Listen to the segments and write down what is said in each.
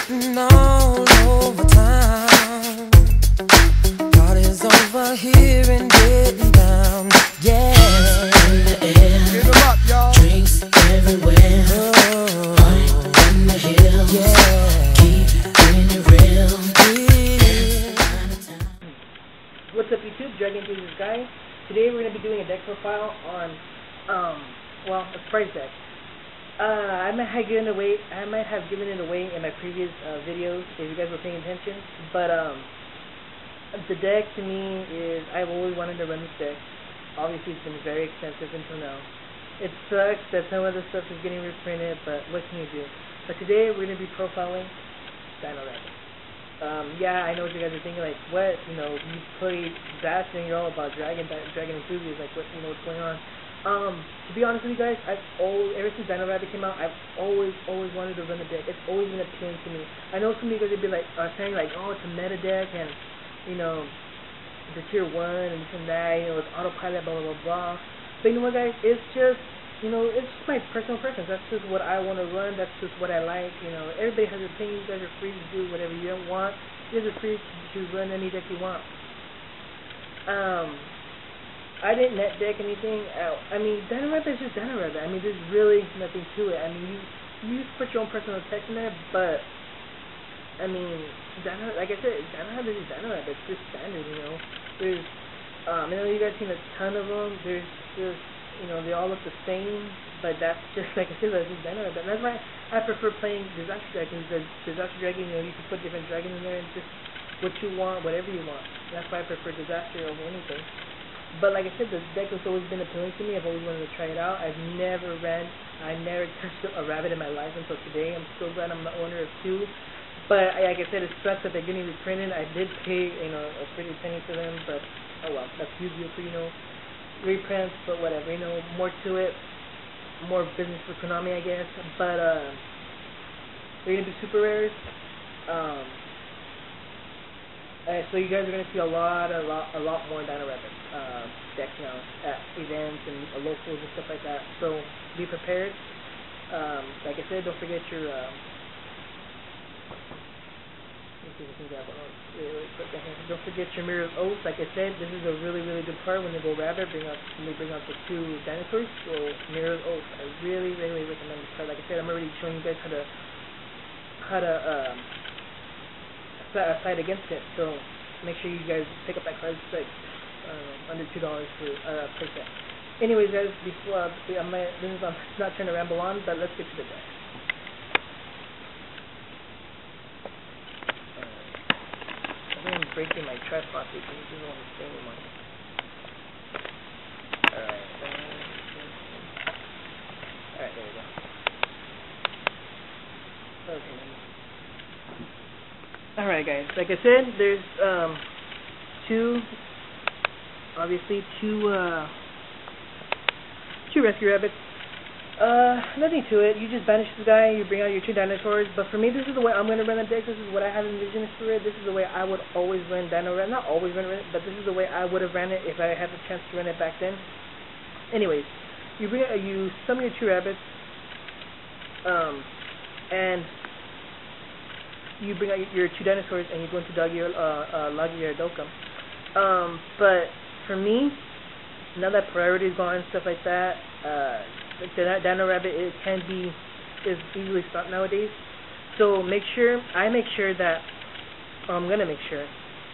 sweating all over town. Party's over here and getting down. Yeah. In the air. Give them up, y'all. Drinks everywhere. Oh. Party in the hills. Yeah. Keep bringing it real. What's up, YouTube? Dragon through the sky. Today we're gonna be doing a deck profile on well, a surprise deck. I might have given it away in my previous videos if you guys were paying attention. But the deck to me is, I've always wanted to run this deck. Obviously, it's been very expensive until now. It sucks that some of the stuff is getting reprinted, but what can you do? But today we're gonna be profiling Dino Rabbit. Yeah, I know what you guys are thinking. Like, what? You know, you played Disaster and you're all about Dragon enthusiasts. Like, what? You know what's going on? To be honest with you guys, ever since Dino Rabbit came out, I've always wanted to run a deck. It's always been appealing to me. I know some of you guys would be like, saying like, oh, it's a meta deck, and you know, the tier 1 and this and that, you know, it's autopilot, blah blah blah blah. But you know what, guys? It's just, you know, it's just my personal preference. That's just what I want to run. That's just what I like. You know, everybody has their opinion. You guys are free to do whatever you don't want. You guys are free to run any deck you want. I didn't net deck anything out. I mean, Dino Rabbit is just Dino Rabbit. I mean, there's really nothing to it. I mean, you put your own personal text in there, but I mean, like I said, Dino Rabbit is Dino Rabbit. It's just standard, you know. There's, I know you guys seen a ton of them. There's just, you know, they all look the same, but that's just, like I said, that's just Dino Rabbit. And that's why I prefer playing Disaster Dragon. Because Disaster Dragon, you know, you can put different dragons in there and just what you want, whatever you want. That's why I prefer Disaster over anything. But like I said, the deck has always been appealing to me. I've always wanted to try it out. I never touched a rabbit in my life until today. I'm so glad I'm the owner of 2. But like I said, it sucks that they're getting reprinted. I did pay, you know, a pretty penny for them, but oh well, that's Yu-Gi-Oh for, you know, reprints, but whatever, you know, more to it, more business for Konami, I guess. But they're gonna be super rares. So you guys are gonna see a lot more Dino Rabbit decks now at events and locals and stuff like that. So be prepared. Like I said, don't forget your. Don't forget your Mirror's Oath. Like I said, this is a really good part when they go rabbit. When they bring out the 2 dinosaurs. So Mirror's Oath, I really recommend this card. Like I said, I'm already showing you guys how to fight against it. So make sure you guys pick up that card. It's like under $2 for per set. Anyways, guys, before I'm not trying to ramble on, but let's get to the deck. I'm breaking my tripod because this doesn't want to stay anymore. Alright, there we go. Okay. Alright, guys, like I said, there's two rescue rabbits. Nothing to it. You just banish this guy, you bring out your 2 dinosaurs. But for me, this is the way I'm going to run the deck. This is what I have envisioned for it. This is the way I would always run Dino Rabbit. Not always run it, but this is the way I would have ran it if I had the chance to run it back then. Anyways, you summon your 2 rabbits, and you bring out your 2 dinosaurs, and you go into Logia Dokam. But for me, now that priority is gone and stuff like that, Dino Rabbit is easily stopped nowadays. So I'm gonna make sure,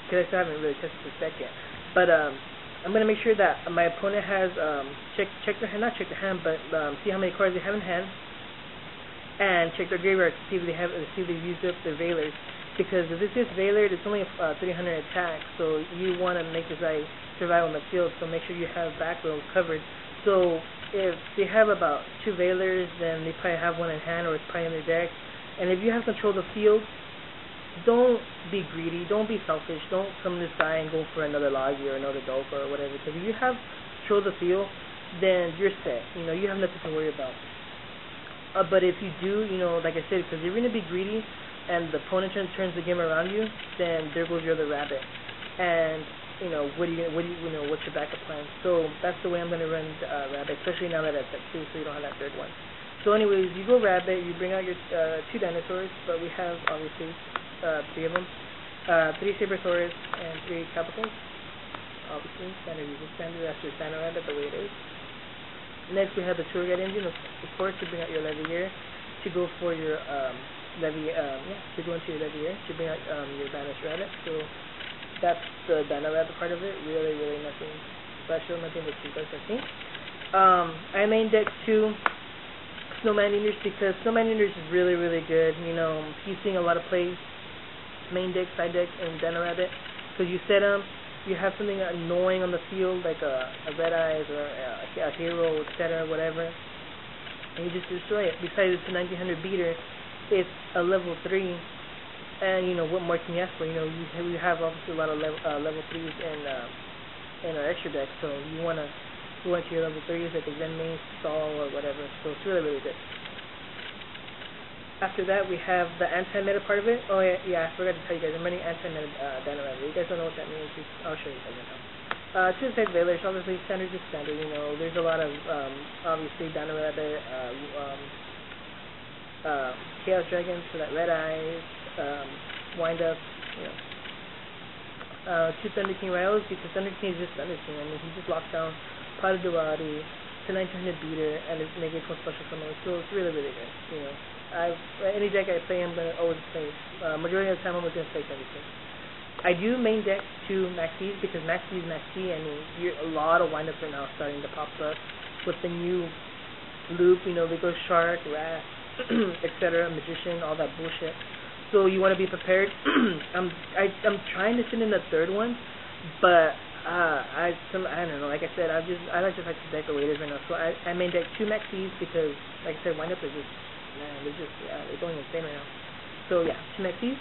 because I still haven't really tested this deck yet. But I'm gonna make sure that my opponent has check their hand, not check their hand, but see how many cards they have in hand, and check their graveyard to see if they've used up their Veilers. Because if this is Veiler, it's only 300 attack, so you want to make this guy survive on the field. So make sure you have back row covered. So if they have about 2 Veilers, then they probably have 1 in hand, or it's probably in their deck. And if you have control of the field, don't be greedy, don't be selfish, don't summon this guy and go for another Logi or another Dolph or whatever. Because if you have control of the field, then you're set. You know, you have nothing to worry about. But if you do, you know, like I said, because you're going to be greedy, and the opponent turns the game around you, then there goes your other rabbit. And you know, what's your backup plan? So that's the way I'm going to run rabbit, especially now that it's at 2, so you don't have that 3rd one. So anyways, you go rabbit, you bring out your 2 dinosaurs, but we have obviously 3 of them. 3 Sabersaurus and 3 Capitals. Obviously, standard user standard, that's your Dino Rabbit the way it is. Next we have the tour guide engine, of course, to bring out your Levier, to go for your to go into your Levier, to bring out your Banished Rabbit. So that's the Dino Rabbit part of it. Really, really nothing special, nothing that you guys have seen. I main deck 2 Snowman Eaters because Snowman Eaters is really, really good. You know, he's seeing a lot of plays, main deck, side deck, and Dino Rabbit. Because you set him, you have something annoying on the field, like a Red Eyes or a Hero, etc., whatever, and you just destroy it. Besides, it's a 1900 beater, it's a level 3, and you know, what more can you ask for? You know, we have obviously a lot of level 3s in our extra deck, so you want to go into your level 3s like a Zenmane, Stall, or whatever, so it's really, really good. After that, we have the anti-meta part of it. Oh, yeah, I forgot to tell you guys. I'm running anti-meta Dino Rabbit. You guys don't know what that means. I'll show you guys now. 2 attack Veilers, obviously, standard is standard. You know, there's a lot of, obviously, Dino Rabbit, Chaos Dragons for that Red Eyes, Wind-Up, you know. 2 Thunder King Rivals, because Thunder King is just Thunder King. I mean, he just locks down Pot of Durati, it's a 1900 beater, and it's negative for special summon, so it's really, really good, you know. Any deck I play, I'm going to always play. Majority of the time, I'm always going to play Thunder King. I do main deck 2 Maxis, because Maxi is Maxi. I mean, a lot of windups are now starting to pop up with the new loop, you know, they go Shark, Rat, etc., Magician, all that bullshit. So you want to be prepared. I'm trying to send in the 3rd one, but I don't know. Like I said, I like to deck the way it is right now. So I main deck 2 Maxis because, like I said, windup is just. Man, they're going insane right now. So yeah, 2 Maxis,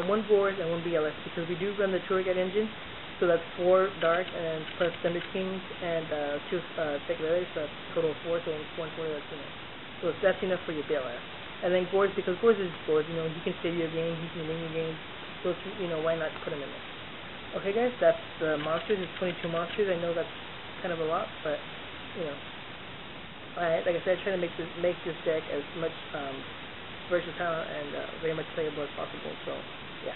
1 Gores, and 1 BLS, because we do run the tour guide engine, so that's 4 Dark, and plus Thunder Kings, and 2 Tech Veilers, so that's total of 4, so 1 4, that's enough. So that's enough for your BLS. And then Gores, because Gores is Gores, you know, he can save your game, he can win your game, so it's, you know, why not put him in there. Okay guys, that's the monsters, it's 22 monsters. I know that's kind of a lot, but, you know. Like I said, trying to make this deck as much versatile and very much playable as possible. So yeah.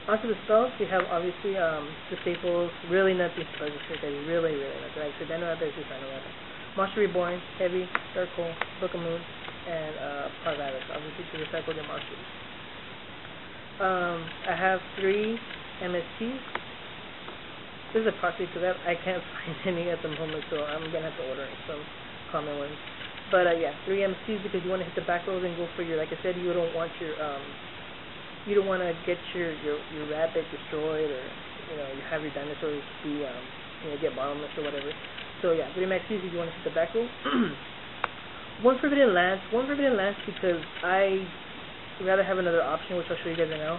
Onto the spells, we have obviously the staples. Really nothing special here, guys. Really, really nothing. Like I said, Dino Rabbit is just Dino Rabbit. Monster Reborn, Heavy, Dark Hole, Book of Moon, and Parvalis, obviously to recycle your monsters. I have 3 MSTs. This is a proxy because I can't find any at the moment, so I'm gonna have to order some common ones. But yeah, 3 MCs because you want to hit the back rows and go for your, like I said, you don't want your you don't want to get your rabbit destroyed, or you know, you have your dinosaurs be you know, get bottomless or whatever. So yeah, 3 MCs if you want to hit the back row. 1 Forbidden Lance because I rather have another option, which I'll show you guys right now.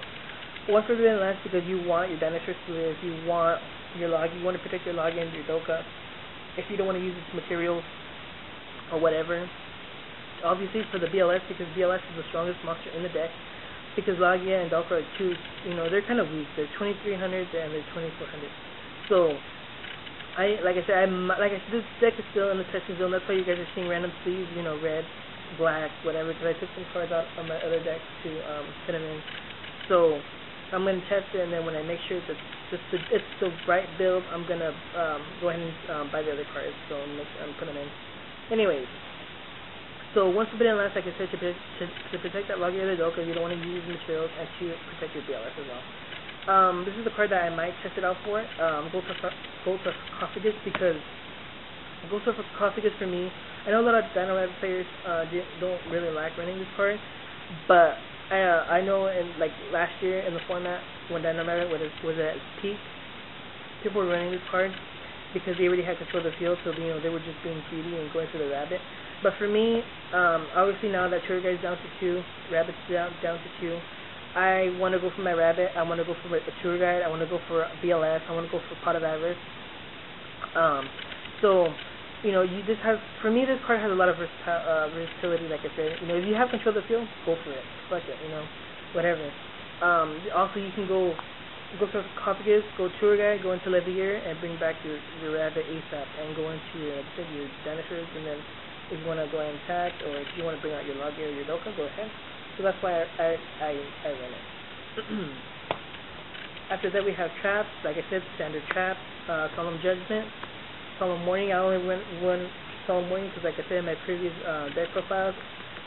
1 Forbidden Lance because you want your dinosaurs to live, you want your log, you want to protect your login, your Doka. If you don't want to use its materials or whatever. Obviously for the BLS, because BLS is the strongest monster in the deck, because Logia and Dalka are 2, you know, they're kind of weak. They're 2300 and they're 2400. So like I said, this deck is still in the testing zone. That's why you guys are seeing random sleeves, you know, red, black, whatever, because I took some cards out on my other deck to put them in. So I'm going to test it, and then when I make sure that it's the right build, I'm going to go ahead and buy the other cards, so put them in. Anyways, so 1 Forbidden Lance, like I said, to protect that Logia of the Doka, you don't want to use materials, and to protect your BLS as well. This is the card that I might test it out for. Gold Sarcophagus, because Gold Sarcophagus for me, I know a lot of Dino Rabbit players don't really like running this card, but I know in like last year in the format when Dino Rabbit was at its peak, people were running this card because they already had control of the field, so you know, they were just being greedy and going for the rabbit. But for me, obviously now that tour guide's down to 2, rabbit's down to 2, I want to go for my rabbit. I want to go for a tour guide. I want to go for BLS. I want to go for Pot of Avarice. So you know, for me, this card has a lot of versatility. Like I said, you know, if you have control of the field, go for it. Fuck it, you know, whatever. Also, you can go for Sarcophagus, go tour guide, go into Levier, and bring back your rabbit ASAP, and go into your dinosaurs, and then if you want to go ahead and attack, or if you want to bring out your Logia or your Doka, go ahead. So that's why I run it. After that we have traps, like I said, standard trap, Solemn Judgment, Solemn Warning. I only went one Solemn Warning because, like I said in my previous deck profiles,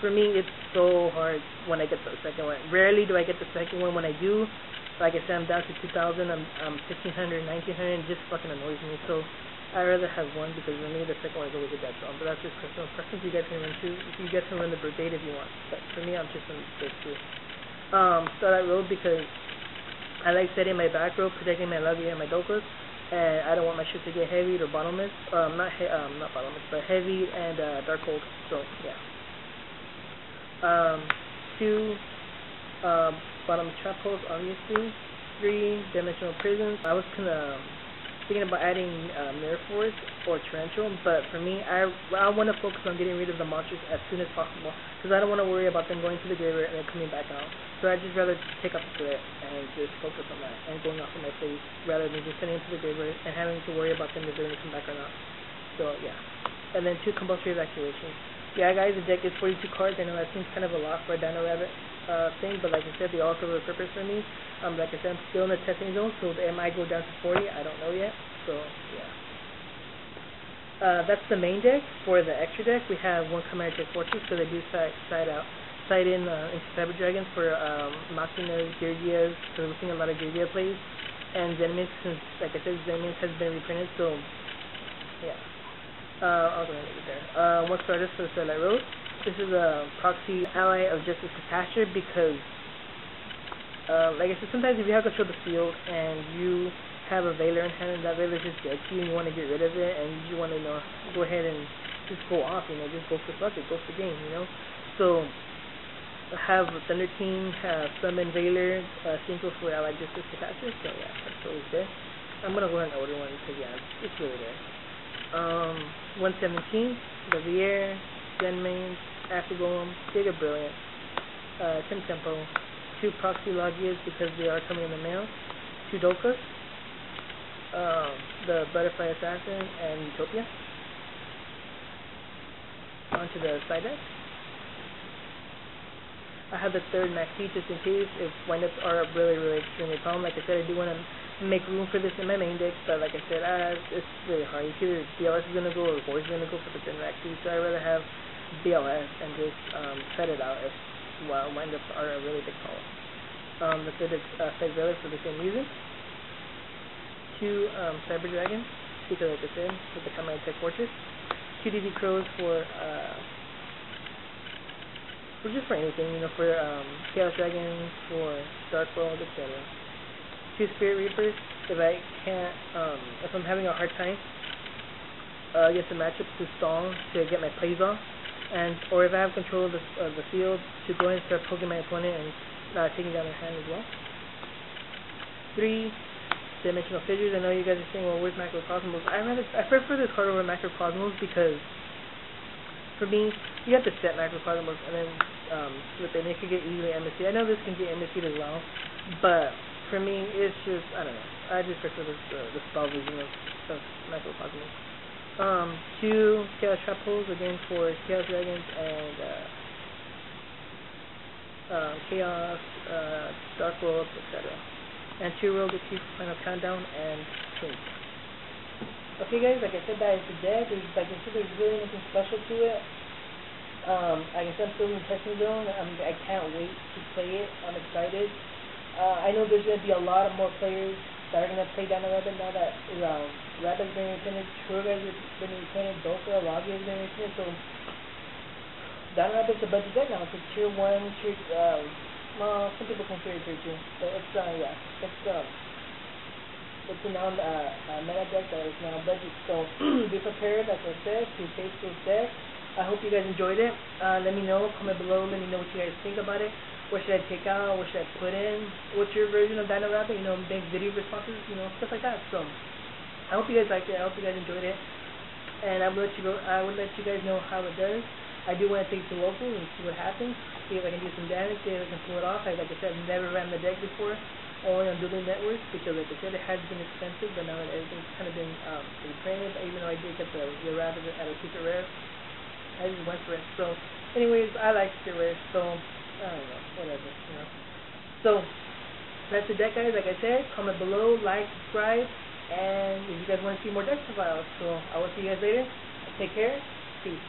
for me it's so hard when I get the second one. Rarely do I get the second one. When I do, like I said, I'm down to 2,000, I'm 1,500, 1,900, and it just fucking annoys me. So I'd rather have one, because for me the second one is always a dead zone. But that's just personal preference. You guys can run two. You guys can run the Brigade if you want. But for me, I'm just on this two. Start that road because I like setting my back row, protecting my Logia and my Dokas, and I don't want my shit to get heavy or bottomless. Not bottomless, but heavy and dark hold. So yeah. Two bottom trap holes, obviously. 3 dimensional prisons. I was thinking about adding Mirror Force or Torrential, but for me, I want to focus on getting rid of the monsters as soon as possible, because I don't want to worry about them going to the graveyard and then coming back out. So I'd just rather take up the threat and just focus on that and going off of my face, rather than just sending them to the graveyard and having to worry about them if they're going to come back or not. So yeah. And then 2 compulsory evacuations. Yeah, guys, the deck is 42 cards. I know that seems kind of a lot for a Dino Rabbit thing, but like I said, they also have a purpose for me. Like I said, I'm still in the testing zone, so it might go down to 40. I don't know yet. So yeah. That's the main deck. For the extra deck, we have 1 Chimera Tech Fortress, because I do side in into Cyber Dragons for Machinas, Geargias, so we're seeing a lot of Geargia plays, and Zenmix, since like I said, Zenmix has been reprinted, so yeah. I'll go ahead and leave it there. 1 Stardust for the Starlight Road. This is a proxy ally of Justice Catasher, because like I said, sometimes if you have control of the field and you have a Veiler in hand and that Veiler just gets you and you want to get rid of it and you just want to go ahead and just go off, just go for fuck it, go for game, So have Thunder King, have Summon Veiler, Synchro for ally Justice Catasher, so yeah, that's always there. I'm gonna go ahead and order one because yeah, it's really there. 117, Gavier, Zenmain, Afrogolem, Giga Brilliant, Tim Tempo, 2 Proxy Logias because they are coming in the mail, 2 Dokas, the Butterfly Assassin, and Utopia. Onto the side deck. I have the 3rd Maxi just in case if windups are really, really extremely problem. Like I said, I do want to make room for this in my main deck, but like I said, it's really hard. Either BLS is going to go or Gore is going to go for the 3rd Maxi, so I'd rather have BLS and just set it out if windups are a really big problem. The 3rd is Fed Veiler for the same reason. 2 Cyber Dragons, because like I said, with the Chimera Tech Fortress. 2 DD Crows for just for anything, for Chaos Dragons, for Dark World, etc. 2 Spirit Reapers, if I can't, if I'm having a hard time against the matchup to stall to get my plays off, or if I have control of the field to go ahead and start poking my opponent and taking down their hand as well. 3 Dimensional Fissures. I know you guys are saying, well, where's Macrocosmos? I prefer this card over Macrocosmos because for me, you have to set Macrocosmos and then flip it, and it could get easily MSC. I know this can get MSC'd as well, but for me, it's just, I don't know. I just prefer the spell version of Macrocosmos. 2 Chaos Trap Holes, again for Chaos Dragons and Chaos, Dark Worlds, etc. And 2 Rogue Chief Final Countdown and Twins. Okay guys, like I said, that is the deck. Like I said, there's really nothing special to it. Like I said, I'm still in the testing zone. I can't wait to play it. I'm excited. I know there's going to be a lot of more players that are going to play Dino Rabbit now that Rabbit's been reprinted, Truga's been reprinted, Doka, Logia has been reprinted, so Dino Rabbit's a budget deck now. It's a tier 1, tier, well, some people consider it tier 2, but it's, yeah, it's a meta deck that is now budget, so be prepared, like I said, to face this deck. I hope you guys enjoyed it. Let me know, comment below, let me know what you guys think about it. What should I take out? What should I put in? What's your version of Dino Rabbit? Make video responses, stuff like that. So I hope you guys liked it. I hope you guys enjoyed it. And I would let you guys know how it does. I do want to take it to local and see what happens. See if I can do some damage. See if I can pull it off. Like I said, I've never ran the deck before, only on Dueling Networks, because like I said, it has been expensive, but now that everything's kind of been reprinted, even though I did get the rabbit at a secret rare. I just went for it. So, anyways, I like it rare. So, I don't know, whatever, you know. So, that's the deck, guys. Like I said, comment below, like, subscribe, and if you guys want to see more deck profiles. So, I will see you guys later. Take care. Peace.